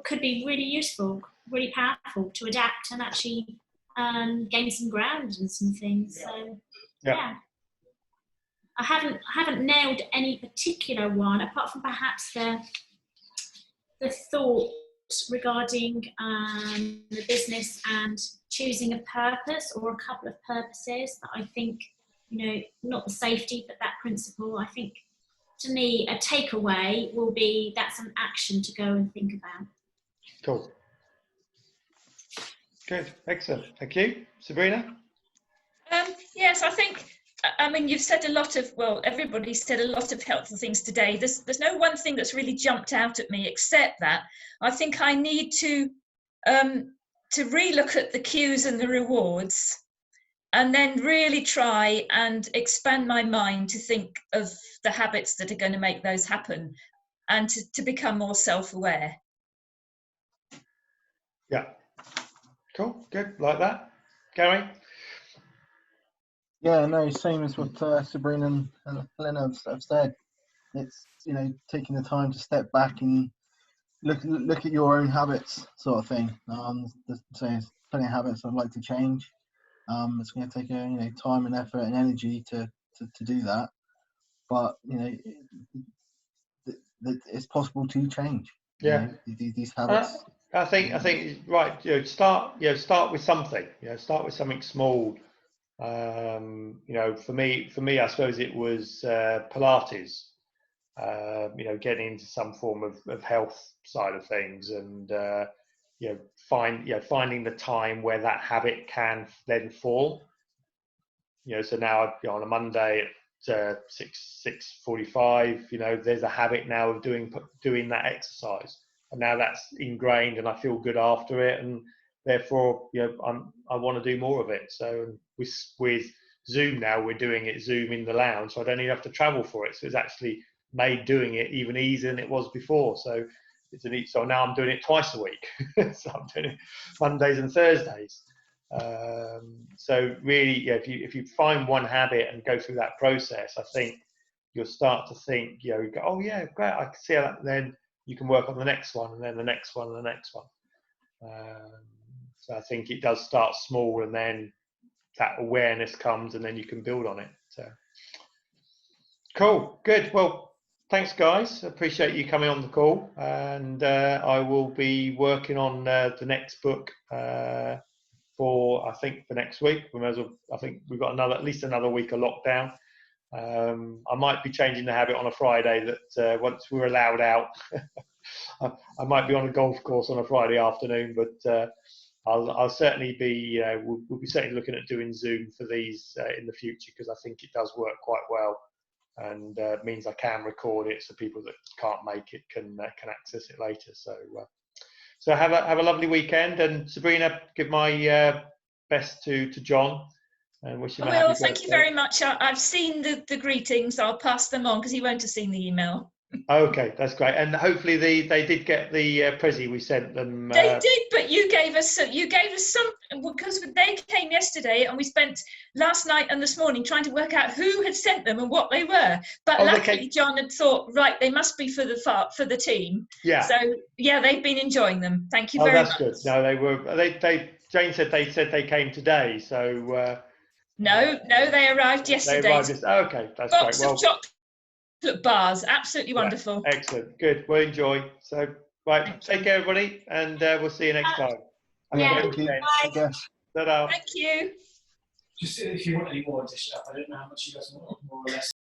could be really useful, really powerful to adapt and actually gain some ground and some things. So, yeah. I haven't nailed any particular one, apart from perhaps the thought regarding the business and choosing a purpose or a couple of purposes that I think, you know, not the safety, but that principle. I think, to me, a takeaway will be that's an action to go and think about. Cool. Good. Excellent. Thank you. Sabrina? Yes, I think, I mean, you've said a lot of, well, everybody's said a lot of helpful things today. There's no one thing that's really jumped out at me, except that I think I need to relook at the cues and the rewards, and then really try and expand my mind to think of the habits that are going to make those happen, and to become more self-aware. Yeah. Cool. Good. Like that. Gary? Yeah, no, same as what Sabrina and Helena have said. It's, you know, taking the time to step back and look at your own habits, sort of thing. There's plenty of habits I'd like to change. It's going to take time and effort and energy to do that, but you know, it's possible to change. Yeah. These habits. I think right. You know, start with something. You know, start with something small. You know, for me, I suppose it was Pilates. You know, getting into some form of health side of things, and you know, finding the time where that habit can then fall. You know, so now, you know, on a Monday at 6:45, you know, there's a habit now of doing that exercise, and now that's ingrained, and I feel good after it, and therefore, you know, I want to do more of it. So with Zoom now, we're doing it Zoom in the lounge, so I don't even have to travel for it. So it's actually made doing it even easier than it was before. So so now I'm doing it twice a week. So I'm doing it Mondays and Thursdays. So really, yeah, if you find one habit and go through that process, I think you'll start to think, you know, you go, oh yeah, great, I can see how that. Then you can work on the next one, and then the next one, and the next one. So I think it does start small, and then that awareness comes, and then you can build on it. So cool, good. Well, thanks, guys. Appreciate you coming on the call, and I will be working on the next book for next week. We may as well, I think we've got at least another week of lockdown. I might be changing the habit on a Friday that once we're allowed out, I might be on a golf course on a Friday afternoon, but I'll certainly be, we'll be certainly looking at doing Zoom for these in the future, because I think it does work quite well, and means I can record it so people that can't make it can access it later. So have a lovely weekend, and Sabrina, give my best to John, and wish him a happy birthday. Thank you very much. I've seen the greetings. I'll pass them on, because he won't have seen the email. Okay, that's great, and hopefully they did get the Prezi we sent them. They did, but you gave us some, because they came yesterday, and we spent last night and this morning trying to work out who had sent them and what they were. But luckily, John had thought, right, they must be for the team. Yeah. So yeah, they've been enjoying them. Thank you very much. Oh, that's good. No, they were. Jane said they came today. So. No, they arrived yesterday. They arrived okay, that's Box great. Well, of chocolate bars, absolutely wonderful. Excellent, good. Well, enjoy. So, right, take care, everybody, and we'll see you next time. Thank you. Bye. Ta-da. Thank you. Just if you want any more additional, I don't know how much you guys want, more or less.